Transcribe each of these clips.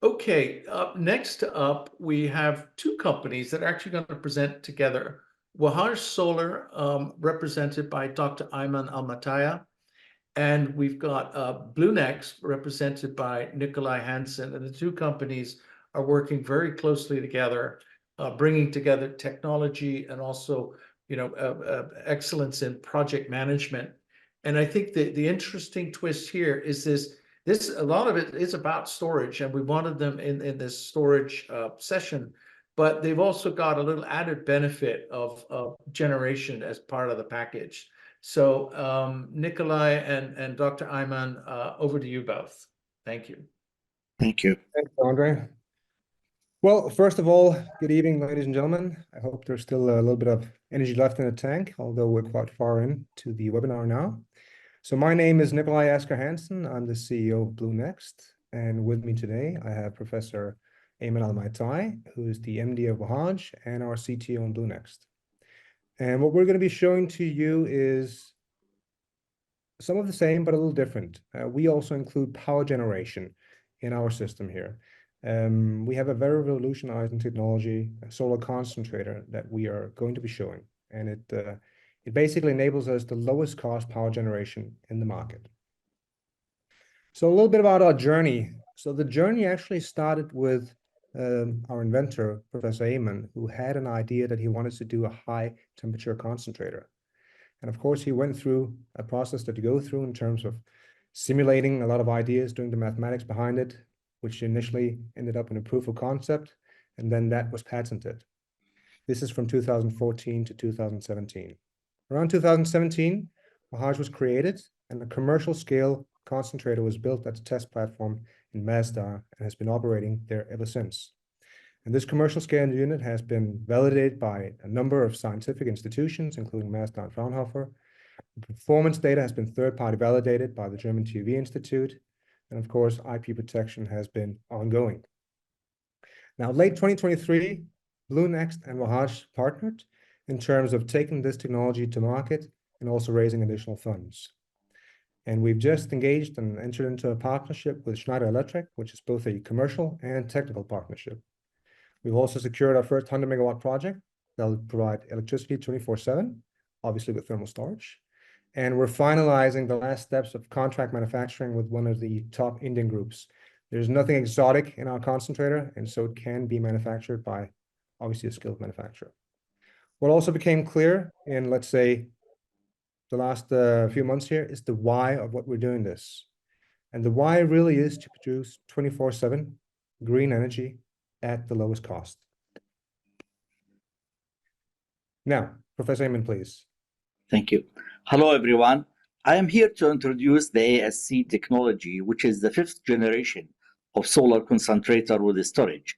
Okay, next up, we have two companies that are actually going to present together. Wahaj Solar, represented by Dr. Ayman Al-Maaitah, and we've got BLU NXT, represented by Nicholaj Hansen. And the two companies are working very closely together, bringing together technology and also, excellence in project management. And I think the interesting twist here is this a lot of it is about storage, and we wanted them in this storage session, but they've also got a little added benefit of generation as part of the package. So Nicholaj and Dr. Ayman, over to you both. Thank you. Thank you. Thanks, Andre. Well, first of all, good evening, ladies and gentlemen. I hope there's still a little bit of energy left in the tank, although we're quite far into the webinar now. So my name is Nicholaj Hansen. I'm the CEO of BLU NXT. And with me today, I have Professor Ayman Al-Maaitah, who is the MD of Wahaj and our CTO on BLU NXT. And what we're going to be showing to you is some of the same, but a little different. We also include power generation in our system here. We have a very revolutionizing technology, a solar concentrator, that we are going to be showing. And it basically enables us the lowest cost power generation in the market. So a little bit about our journey. So the journey actually started with our inventor, Professor Ayman, who had an idea that he wanted to do a high temperature concentrator. And of course, he went through a process that you go through in terms of simulating a lot of ideas, doing the mathematics behind it, which initially ended up in a proof of concept, and then that was patented. This is from 2014 to 2017. Around 2017, Wahaj was created, and a commercial scale concentrator was built at the test platform in Mazda and has been operating there ever since. And this commercial scale unit has been validated by a number of scientific institutions, including Mazda and Fraunhofer. The performance data has been third-party validated by the German TÜV Institute. And of course, IP protection has been ongoing. Now, late 2023, BLU NXT and Wahaj partnered in terms of taking this technology to market and also raising additional funds. And we've just engaged and entered into a partnership with Schneider Electric, which is both a commercial and technical partnership. We've also secured our first 100 megawatt project that will provide electricity 24/7, obviously with thermal storage. And we're finalizing the last steps of contract manufacturing with one of the top Indian groups. There's nothing exotic in our concentrator, and so it can be manufactured by, obviously, a skilled manufacturer. What also became clear in, let's say, the last few months here is the why of what we're doing this. And the why really is to produce 24/7 green energy at the lowest cost. Now, Professor Ayman, please. Thank you. Hello, everyone. I am here to introduce the ASC technology, which is the 5th generation of solar concentrator with storage.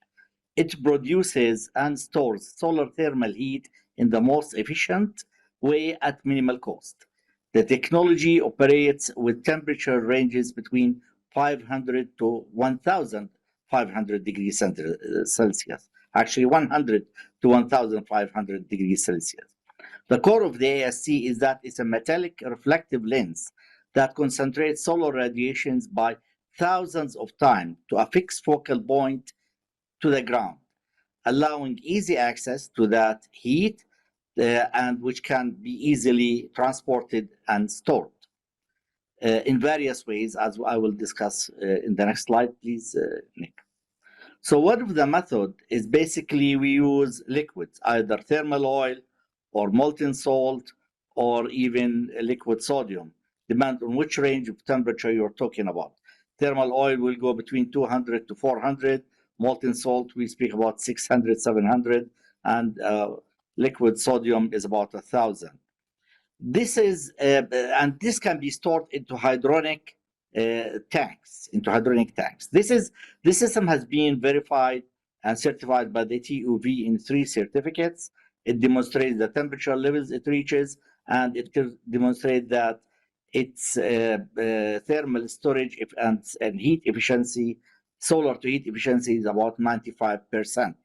It produces and stores solar thermal heat in the most efficient way at minimal cost. The technology operates with temperature ranges between 500 to 1,500 degrees Celsius, actually 100 to 1,500 degrees Celsius. The core of the ASC is that it's a metallic reflective lens that concentrates solar radiations by thousands of times to a fixed focal point to the ground, allowing easy access to that heat and which can be easily transported and stored in various ways, as I will discuss in the next slide, please, Nick. So one of the method is basically we use liquids, either thermal oil or molten salt or even liquid sodium, depending on which range of temperature you're talking about. Thermal oil will go between 200 to 400. Molten salt, we speak about 600, 700, and liquid sodium is about 1,000. This is, and this can be stored into hydronic tanks. This system has been verified and certified by the TÜV in 3 certificates. It demonstrates the temperature levels it reaches, and it demonstrates that its thermal storage and heat efficiency, solar to heat efficiency, is about 95%,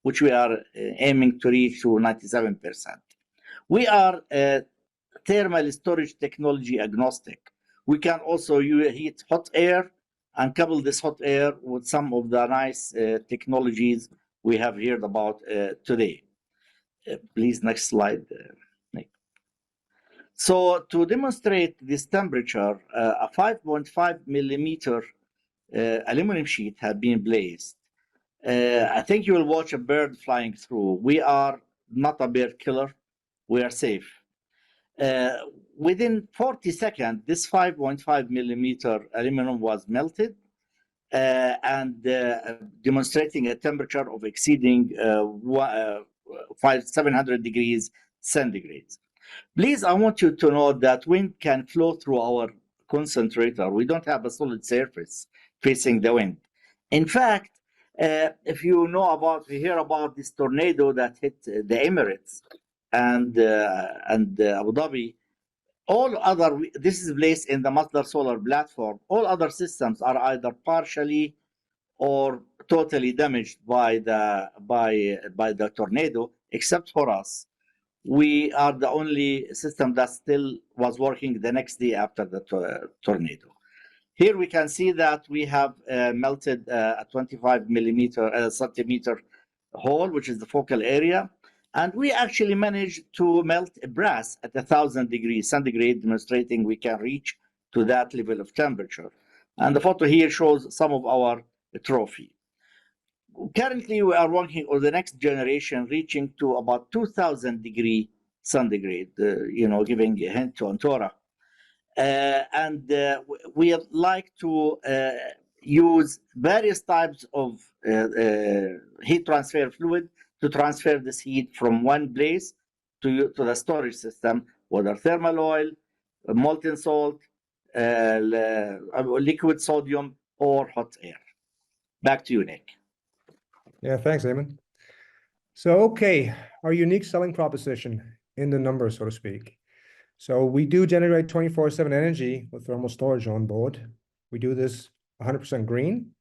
which we are aiming to reach to 97%. We are thermal storage technology agnostic. We can also heat hot air and couple this hot air with some of the nice technologies we have heard about today. Please, next slide. Nick. So to demonstrate this temperature, a 5.5 millimeter aluminum sheet had been placed. I think you will watch a bird flying through. We are not a bird killer. We are safe. Within 40 seconds, this 5.5 millimeter aluminum was melted and demonstrating a temperature of exceeding 700 degrees centigrade. Please, I want you to know that wind can flow through our concentrator. We don't have a solid surface facing the wind. In fact, if you hear about this tornado that hit the Emirates and Abu Dhabi, this is placed in the Masdar solar platform. All other systems are either partially or totally damaged by the tornado, except for us. We are the only system that still was working the next day after the tornado. Here we can see that we have melted a 25 centimeter hole, which is the focal area. And we actually managed to melt brass at 1,000 degrees centigrade, demonstrating we can reach to that level of temperature. And the photo here shows some of our trophy. Currently, we are working on the next generation, reaching to about 2,000 degrees centigrade, giving a hint to Antora. We like to use various types of heat transfer fluid to transfer this heat from one place to the storage system, whether thermal oil, molten salt, liquid sodium, or hot air. Back to you, Nick. Yeah, thanks, Ayman. So, okay, our unique selling proposition in the numbers, so to speak. So we do generate 24/7 energy with thermal storage on board. We do this 100% green,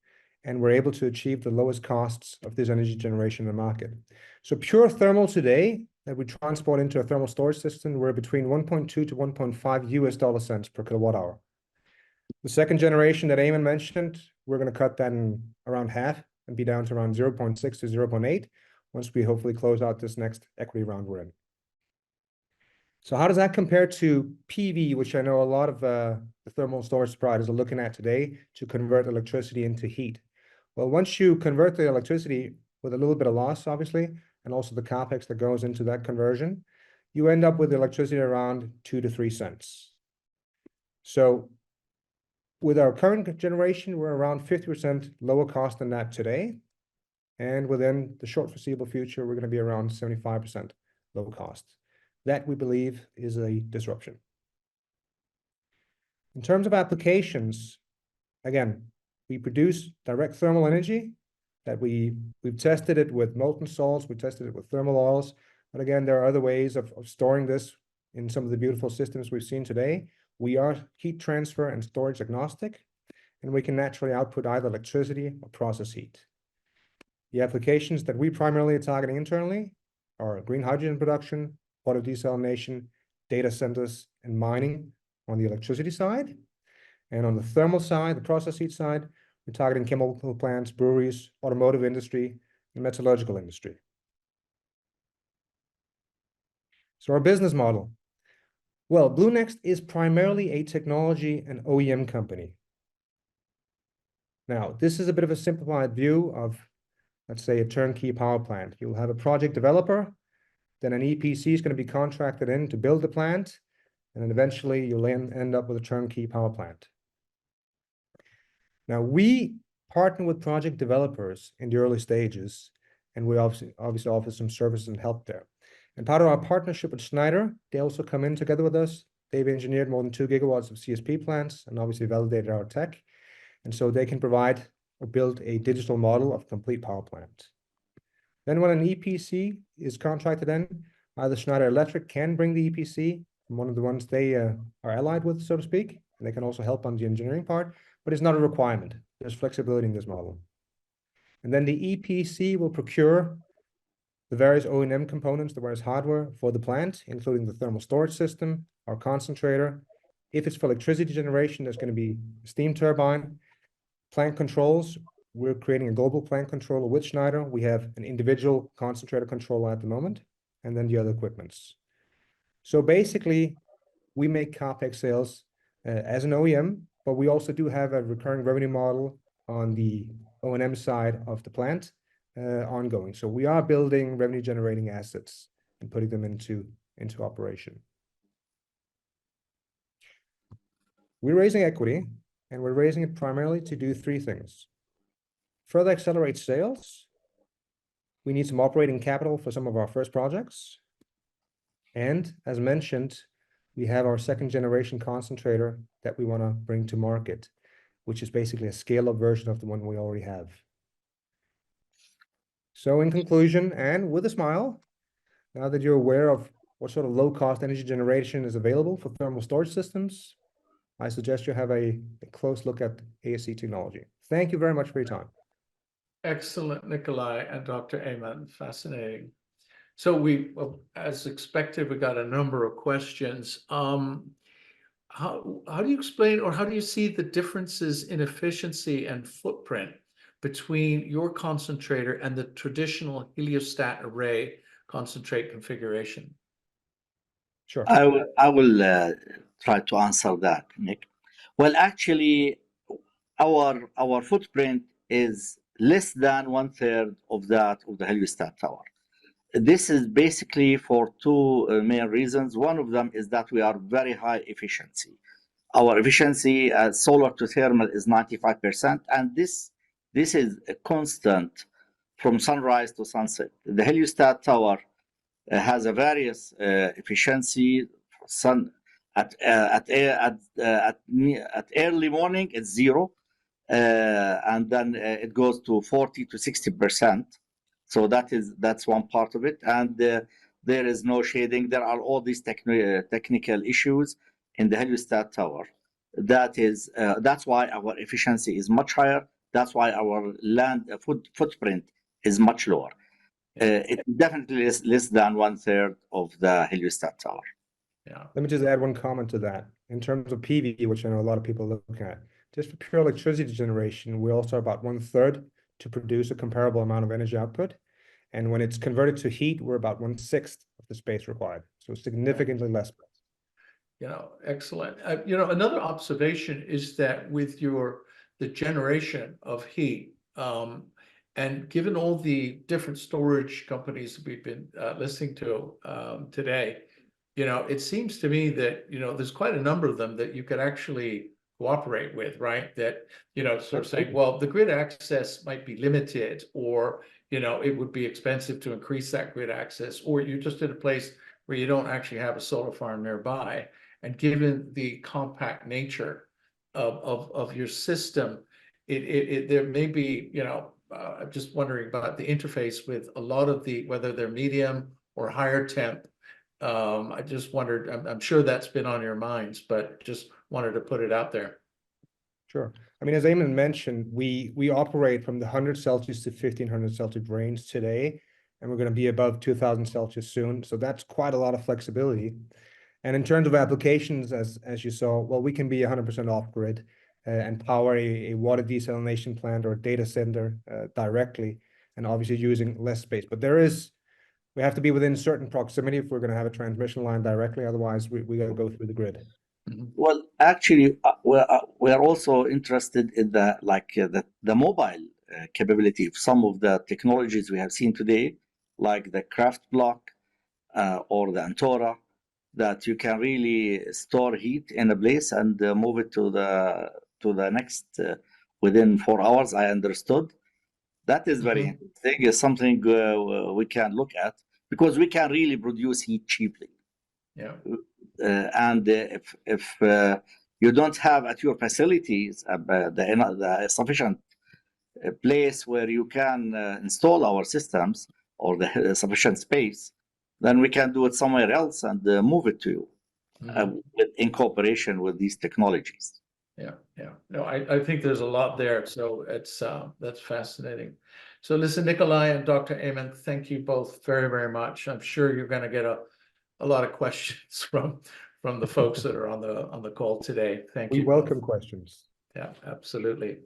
and we're able to achieve the lowest costs of this energy generation in the market. So pure thermal today that we transport into a thermal storage system, we're between 1.2 to 1.5 US cents per kilowatt hour. The second generation that Ayman mentioned, we're going to cut that in around half and be down to around 0.6 to 0.8 once we hopefully close out this next equity round we're in. So how does that compare to PV, which I know a lot of the thermal storage providers are looking at today to convert electricity into heat? Well, once you convert the electricity with a little bit of loss, obviously, and also the capex that goes into that conversion, you end up with electricity around 2 to 3 cents. So with our current generation, we're around 50% lower cost than that today. And within the short foreseeable future, we're going to be around 75% low cost. That, we believe, is a disruption. In terms of applications, again, we produce direct thermal energy that we've tested it with molten salts, we tested it with thermal oils. But again, there are other ways of storing this in some of the beautiful systems we've seen today. We are heat transfer and storage agnostic, and we can naturally output either electricity or process heat. The applications that we primarily are targeting internally are green hydrogen production, water desalination, data centers, and mining on the electricity side. And on the thermal side, the process heat side, we're targeting chemical plants, breweries, automotive industry, and metallurgical industry. So our business model. Well, BLU NXT is primarily a technology and OEM company. Now, this is a bit of a simplified view of, let's say, a turnkey power plant. You'll have a project developer, then an EPC is going to be contracted in to build the plant, and then eventually you'll end up with a turnkey power plant. Now, we partner with project developers in the early stages, and we obviously offer some services and help there. And part of our partnership with Schneider, they also come in together with us. They've engineered more than 2 gigawatts of CSP plants and obviously validated our tech. And so they can provide or build a digital model of complete power plant. Then when an EPC is contracted in, either Schneider Electric can bring the EPC from one of the ones they are allied with, so to speak, and they can also help on the engineering part, but it's not a requirement. There's flexibility in this model. And then the EPC will procure the various O&M components, the various hardware for the plant, including the thermal storage system, our concentrator. If it's for electricity generation, there's going to be a steam turbine, Plant controls, we're creating a global plant controller with Schneider. We have an individual concentrator controller at the moment, and then the other equipments. So basically, we make CapEx sales as an OEM, but we also do have a recurring revenue model on the O&M side of the plant ongoing. So we are building revenue generating assets and putting them into operation. We're raising equity, and we're raising it primarily to do three things. Further accelerate sales. We need some operating capital for some of our first projects. And as mentioned, we have our second generation concentrator that we want to bring to market, which is basically a scale-up version of the one we already have. So in conclusion, and with a smile, now that you're aware of what sort of low-cost energy generation is available for thermal storage systems, I suggest you have a close look at ASC technology. Thank you very much for your time. Excellent, Nicholaj and Dr. Ayman. Fascinating. So well, as expected, we got a number of questions. How do you explain, or how do you see the differences in efficiency and footprint between your concentrator and the traditional heliostat array concentrate configuration? Sure. I will try to answer that, Nick. Well, actually, our footprint is less than 1/3 of that of the heliostat tower. This is basically for two main reasons. One of them is that we are very high efficiency. Our efficiency solar to thermal is 95%, and this is a constant from sunrise to sunset. The heliostat tower has a various efficiency. At early morning it's 0, and then it goes to 40 to 60%. So that's one part of it, and there is no shading. There are all these technical issues in the heliostat tower. That's why our efficiency is much higher. That's why our land footprint is much lower. It definitely is less than 1/3 of the heliostat tower. Yeah. Let me just add one comment to that. In terms of PV, which I know a lot of people look at, just for pure electricity generation, we also are about 1/3 to produce a comparable amount of energy output. And when it's converted to heat, we're about 1/6 of the space required. So significantly less. Excellent. Another observation is that with the generation of heat, and given all the different storage companies we've been listening to today, it seems to me that, there's quite a number of them that you could actually cooperate with, right? That, sort of say, well, the grid access might be limited, or, it would be expensive to increase that grid access, or you're just in a place where you don't actually have a solar farm nearby. And given the compact nature of your system, there may be, I'm just wondering about the interface with a lot of whether they're medium or higher temp. I just wondered, I'm sure that's been on your minds, but just wanted to put it out there. Sure. I mean, as Ayman mentioned, we operate from the 100 Celsius to 1500 Celsius range today, and we're going to be above 2000 Celsius soon. So that's quite a lot of flexibility. And in terms of applications, as you saw, well, we can be 100% off grid and power a water desalination plant or a data center directly, and obviously using less space. But we have to be within certain proximity if we're going to have a transmission line directly. Otherwise, we got to go through the grid. Well, actually, we are also interested in the mobile capability of some of the technologies we have seen today, like the Craft Block or the Antora, that you can really store heat in a place and move it to the next within 4 hours. I understood that is very interesting. It's something we can look at, because we can really produce heat cheaply. Yeah. And if you don't have at your facilities the sufficient place where you can install our systems, or the sufficient space, then we can do it somewhere else and move it to you in cooperation with these technologies. Yeah. No, I think there's a lot there. So that's fascinating. So listen, Nicholaj and Dr. Ayman, thank you both very, very much. I'm sure you're going to get a lot of questions from the folks that are on the call today. Thank you. We welcome questions. Yeah, absolutely.